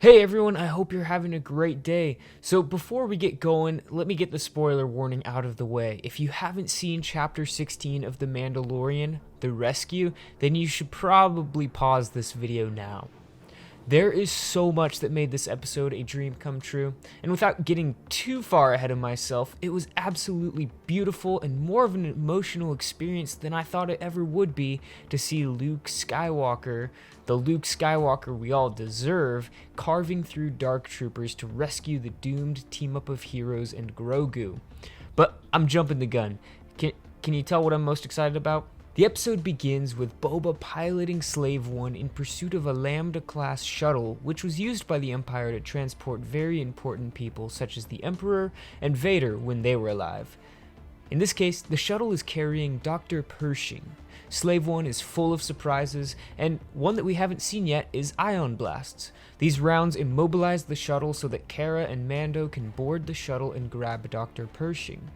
Hey everyone, I hope you're having a great day. So before we get going, let me get the spoiler warning out of the way. If you haven't seen chapter 16 of The Mandalorian, The Rescue, then you should probably pause this video now. There is so much that made this episode a dream come true, and without getting too far ahead of myself, it was absolutely beautiful and more of an emotional experience than I thought it ever would be to see Luke Skywalker, the Luke Skywalker we all deserve, carving through dark troopers to rescue the doomed team-up of heroes and Grogu. But I'm jumping the gun. Can you tell what I'm most excited about? The episode begins with Boba piloting Slave One in pursuit of a Lambda-class shuttle, which was used by the Empire to transport very important people such as the Emperor and Vader when they were alive. In this case, the shuttle is carrying Dr. Pershing. Slave One is full of surprises, and one that we haven't seen yet is ion blasts. These rounds immobilize the shuttle so that Cara and Mando can board the shuttle and grab Dr. Pershing.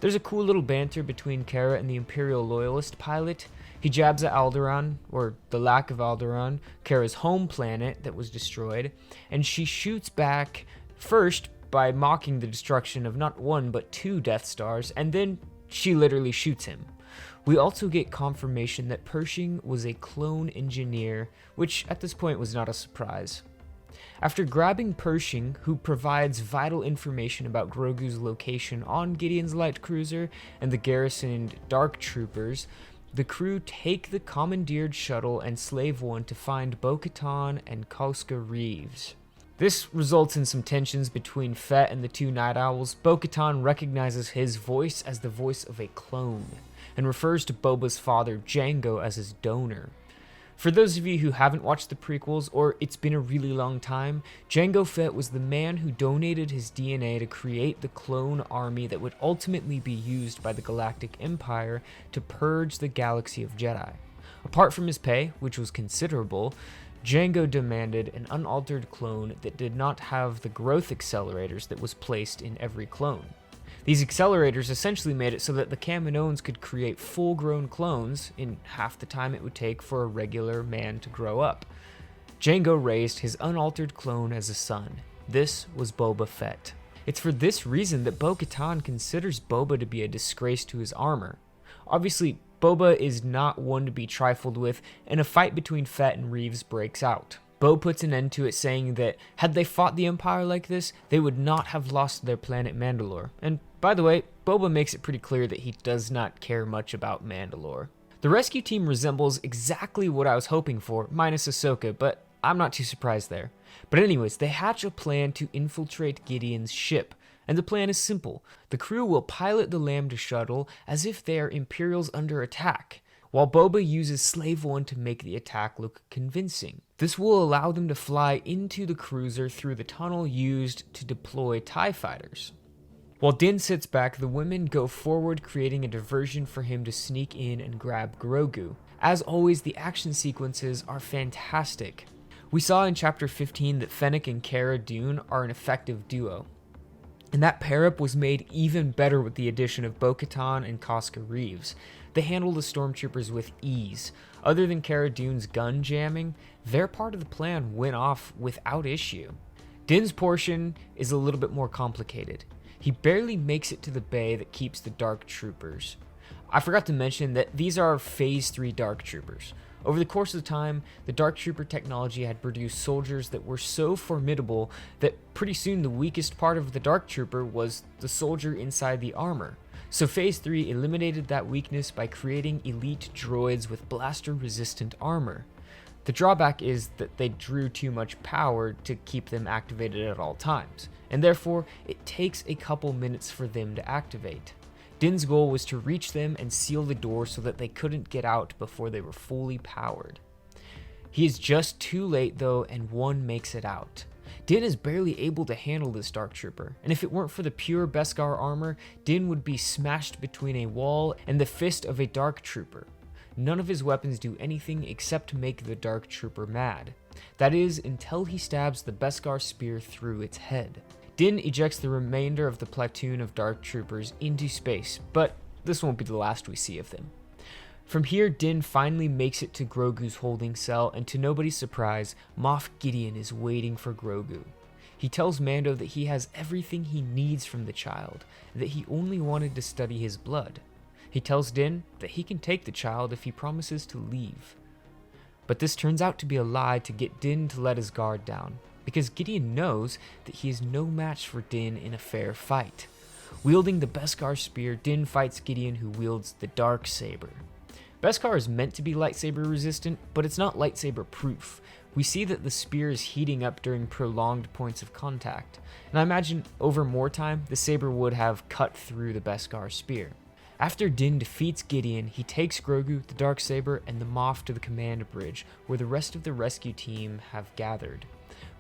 There's a cool little banter between Cara and the Imperial Loyalist pilot. He jabs at Alderaan, or the lack of Alderaan, Cara's home planet that was destroyed, and she shoots back first by mocking the destruction of not one but two Death Stars, and then she literally shoots him. We also get confirmation that Pershing was a clone engineer, which at this point was not a surprise. After grabbing Pershing, who provides vital information about Grogu's location on Gideon's light cruiser and the garrisoned Dark Troopers, the crew take the commandeered shuttle and Slave One to find bo-katan and Koska Reeves. This results in some tensions between Fett and the two Night Owls. Bo-katan recognizes his voice as the voice of a clone, and refers to Boba's father, Jango, as his donor. For those of you who haven't watched the prequels, or it's been a really long time, Jango Fett was the man who donated his DNA to create the clone army that would ultimately be used by the Galactic Empire to purge the galaxy of Jedi. Apart from his pay, which was considerable, Jango demanded an unaltered clone that did not have the growth accelerators that was placed in every clone. These accelerators essentially made it so that the Kaminoans could create full-grown clones in half the time it would take for a regular man to grow up. Jango raised his unaltered clone as a son. This was Boba Fett. It's for this reason that Bo-Katan considers Boba to be a disgrace to his armor. Obviously, Boba is not one to be trifled with, and a fight between Fett and Reeves breaks out. Bo puts an end to it, saying that had they fought the Empire like this, they would not have lost their planet Mandalore. And by the way, Boba makes it pretty clear that he does not care much about Mandalore. The rescue team resembles exactly what I was hoping for, minus Ahsoka, but I'm not too surprised there. But anyways, they hatch a plan to infiltrate Gideon's ship, and the plan is simple. The crew will pilot the Lambda shuttle as if they are Imperials under attack, while Boba uses Slave One to make the attack look convincing. This will allow them to fly into the cruiser through the tunnel used to deploy TIE fighters. While Din sits back, the women go forward, creating a diversion for him to sneak in and grab Grogu. As always, the action sequences are fantastic. We saw in chapter 15 that Fennec and Cara Dune are an effective duo, and that pair-up was made even better with the addition of Bo-Katan and Koska Reeves. They handle the stormtroopers with ease. Other than Cara Dune's gun jamming, their part of the plan went off without issue. Din's portion is a little bit more complicated. He barely makes it to the bay that keeps the Dark Troopers. I forgot to mention that these are Phase 3 Dark Troopers. Over the course of time, the Dark Trooper technology had produced soldiers that were so formidable that pretty soon the weakest part of the Dark Trooper was the soldier inside the armor. So Phase 3 eliminated that weakness by creating elite droids with blaster-resistant armor. The drawback is that they drew too much power to keep them activated at all times, and therefore it takes a couple minutes for them to activate. Din's goal was to reach them and seal the door so that they couldn't get out before they were fully powered. He is just too late though, and one makes it out. Din is barely able to handle this Dark Trooper, and if it weren't for the pure Beskar armor, Din would be smashed between a wall and the fist of a Dark Trooper. None of his weapons do anything except make the Dark Trooper mad. That is, until he stabs the Beskar spear through its head. Din ejects the remainder of the platoon of Dark Troopers into space, but this won't be the last we see of them. From here, Din finally makes it to Grogu's holding cell, and to nobody's surprise, Moff Gideon is waiting for Grogu. He tells Mando that he has everything he needs from the child, and that he only wanted to study his blood. He tells Din that he can take the child if he promises to leave. But this turns out to be a lie to get Din to let his guard down, because Gideon knows that he is no match for Din in a fair fight. Wielding the Beskar spear, Din fights Gideon, who wields the dark saber. Beskar is meant to be lightsaber resistant, but it's not lightsaber proof. We see that the spear is heating up during prolonged points of contact, and I imagine over more time, the saber would have cut through the Beskar spear. After Din defeats Gideon, he takes Grogu, the Darksaber, and the Moff to the command bridge, where the rest of the rescue team have gathered.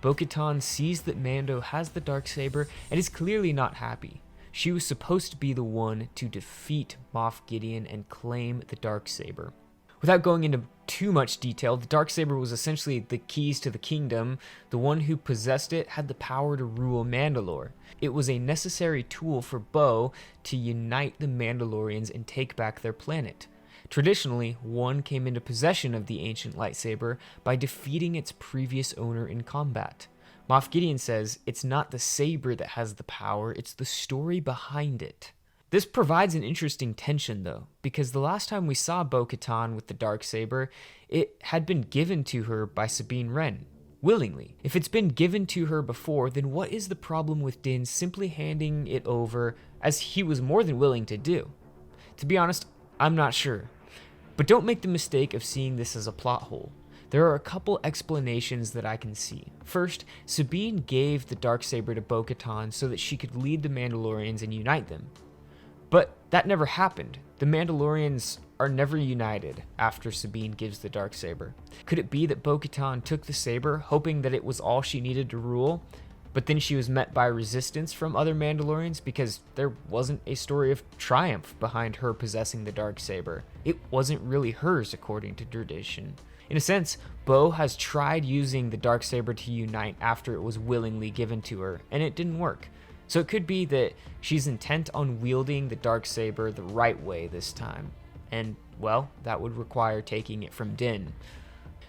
Bo-Katan sees that Mando has the Darksaber and is clearly not happy. She was supposed to be the one to defeat Moff Gideon and claim the Darksaber. Without going into too much detail, the Darksaber was essentially the keys to the kingdom. The one who possessed it had the power to rule Mandalore. It was a necessary tool for Bo to unite the Mandalorians and take back their planet. Traditionally, one came into possession of the ancient lightsaber by defeating its previous owner in combat. Moff Gideon says it's not the saber that has the power, it's the story behind it. This provides an interesting tension though, because the last time we saw Bo-Katan with the Darksaber, it had been given to her by Sabine Wren, willingly. If it's been given to her before, then what is the problem with Din simply handing it over, as he was more than willing to do? To be honest, I'm not sure. But don't make the mistake of seeing this as a plot hole. There are a couple explanations that I can see. First, Sabine gave the Darksaber to Bo-Katan so that she could lead the Mandalorians and unite them. But that never happened. The Mandalorians are never united after Sabine gives the Darksaber. Could it be that Bo-Katan took the saber hoping that it was all she needed to rule, but then she was met by resistance from other Mandalorians because there wasn't a story of triumph behind her possessing the Darksaber? It wasn't really hers according to tradition. In a sense, Bo has tried using the Darksaber to unite after it was willingly given to her, and it didn't work. So it could be that she's intent on wielding the Darksaber the right way this time. And, well, that would require taking it from Din.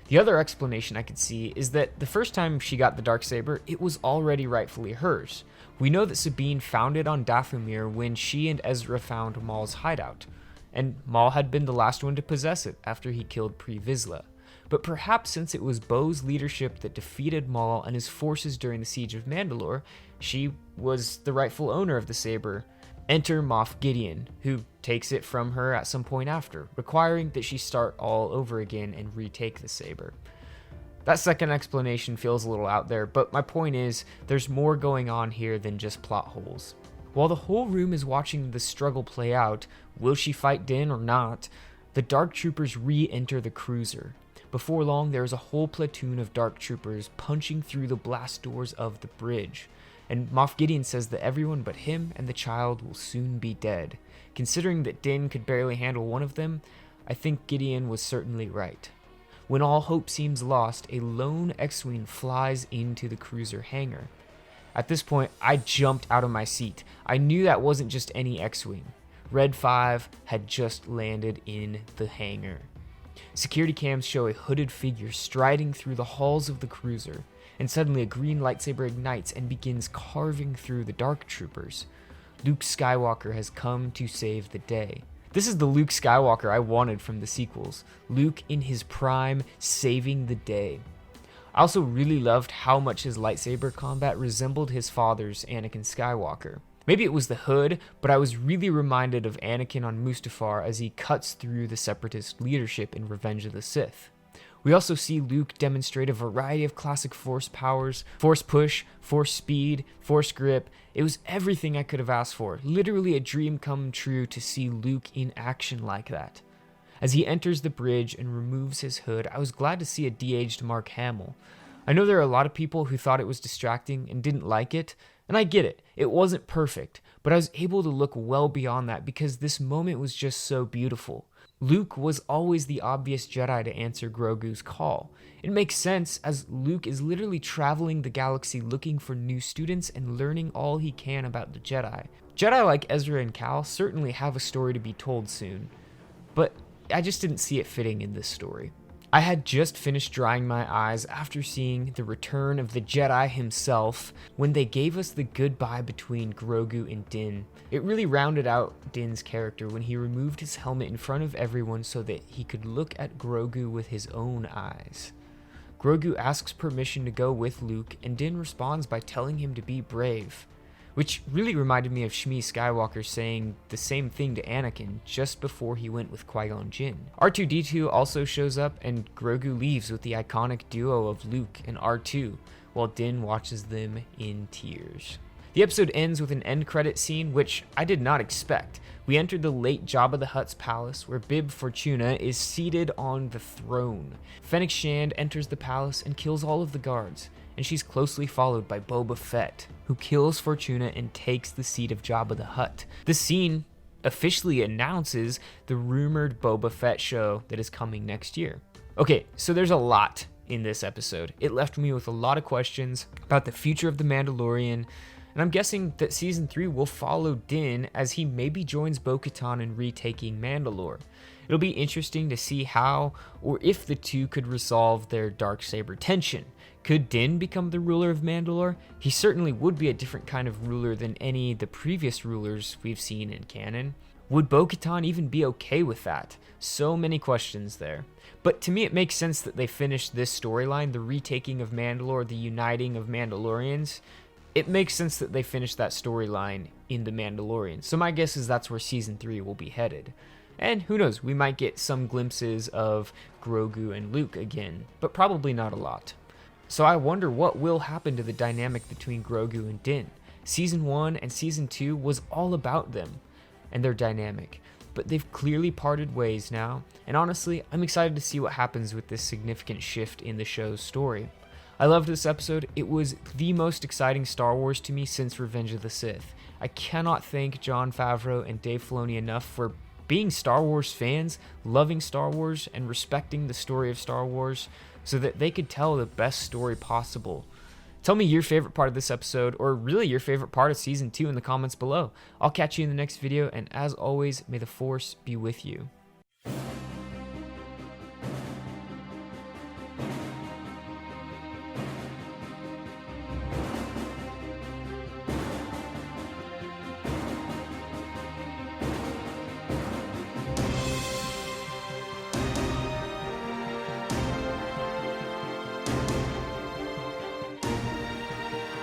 The other explanation I could see is that the first time she got the Darksaber, it was already rightfully hers. We know that Sabine found it on Dathomir when she and Ezra found Maul's hideout, and Maul had been the last one to possess it after he killed Pre Vizsla. But perhaps since it was Bo's leadership that defeated Maul and his forces during the Siege of Mandalore, she was the rightful owner of the saber. Enter Moff Gideon, who takes it from her at some point after, requiring that she start all over again and retake the saber. That second explanation feels a little out there, but my point is, there's more going on here than just plot holes. While the whole room is watching the struggle play out, will she fight Din or not, the Dark Troopers re-enter the cruiser. Before long, there is a whole platoon of Dark Troopers punching through the blast doors of the bridge. And Moff Gideon says that everyone but him and the child will soon be dead. Considering that Din could barely handle one of them, I think Gideon was certainly right. When all hope seems lost, a lone X-Wing flies into the cruiser hangar. At this point, I jumped out of my seat. I knew that wasn't just any X-Wing. Red 5 had just landed in the hangar. Security cams show a hooded figure striding through the halls of the cruiser, and suddenly a green lightsaber ignites and begins carving through the Dark Troopers. Luke Skywalker has come to save the day. This is the Luke Skywalker I wanted from the sequels. Luke in his prime, saving the day. I also really loved how much his lightsaber combat resembled his father's, Anakin Skywalker. Maybe it was the hood, but I was really reminded of Anakin on Mustafar as he cuts through the Separatist leadership in Revenge of the Sith. We also see Luke demonstrate a variety of classic Force powers: Force push, Force speed, Force grip. It was everything I could have asked for. Literally a dream come true to see Luke in action like that. As he enters the bridge and removes his hood, I was glad to see a de-aged Mark Hamill. I know there are a lot of people who thought it was distracting and didn't like it, and I get it. It wasn't perfect, but I was able to look well beyond that because this moment was just so beautiful. Luke was always the obvious Jedi to answer Grogu's call. It makes sense, as Luke is literally traveling the galaxy looking for new students and learning all he can about the Jedi. Jedi like Ezra and Cal certainly have a story to be told soon, but I just didn't see it fitting in this story. I had just finished drying my eyes after seeing the return of the Jedi himself when they gave us the goodbye between Grogu and Din. It really rounded out Din's character when he removed his helmet in front of everyone so that he could look at Grogu with his own eyes. Grogu asks permission to go with Luke, and Din responds by telling him to be brave, which really reminded me of Shmi Skywalker saying the same thing to Anakin just before he went with Qui-Gon Jinn. R2-D2 also shows up, and Grogu leaves with the iconic duo of Luke and R2, while Din watches them in tears. The episode ends with an end credit scene, which I did not expect. We entered the late Jabba the Hutt's palace, where Bib Fortuna is seated on the throne. Fennec Shand enters the palace and kills all of the guards, and she's closely followed by Boba Fett, who kills Fortuna and takes the seat of Jabba the Hutt. The scene officially announces the rumored Boba Fett show that is coming next year. Okay, so there's a lot in this episode. It left me with a lot of questions about the future of The Mandalorian, and I'm guessing that Season 3 will follow Din as he maybe joins Bo-Katan in retaking Mandalore. It'll be interesting to see how or if the two could resolve their Darksaber tension. Could Din become the ruler of Mandalore? He certainly would be a different kind of ruler than any of the previous rulers we've seen in canon. Would Bo-Katan even be okay with that? So many questions there. But to me it makes sense that they finished this storyline, the retaking of Mandalore, the uniting of Mandalorians. It makes sense that they finished that storyline in The Mandalorian. So my guess is that's where Season 3 will be headed. And who knows, we might get some glimpses of Grogu and Luke again, but probably not a lot. So I wonder what will happen to the dynamic between Grogu and Din. Season 1 and Season 2 was all about them and their dynamic, but they've clearly parted ways now, and honestly, I'm excited to see what happens with this significant shift in the show's story. I loved this episode. It was the most exciting Star Wars to me since Revenge of the Sith. I cannot thank Jon Favreau and Dave Filoni enough for being Star Wars fans, loving Star Wars, and respecting the story of Star Wars so that they could tell the best story possible. Tell me your favorite part of this episode, or really your favorite part of Season 2 in the comments below. I'll catch you in the next video, and as always, may the Force be with you.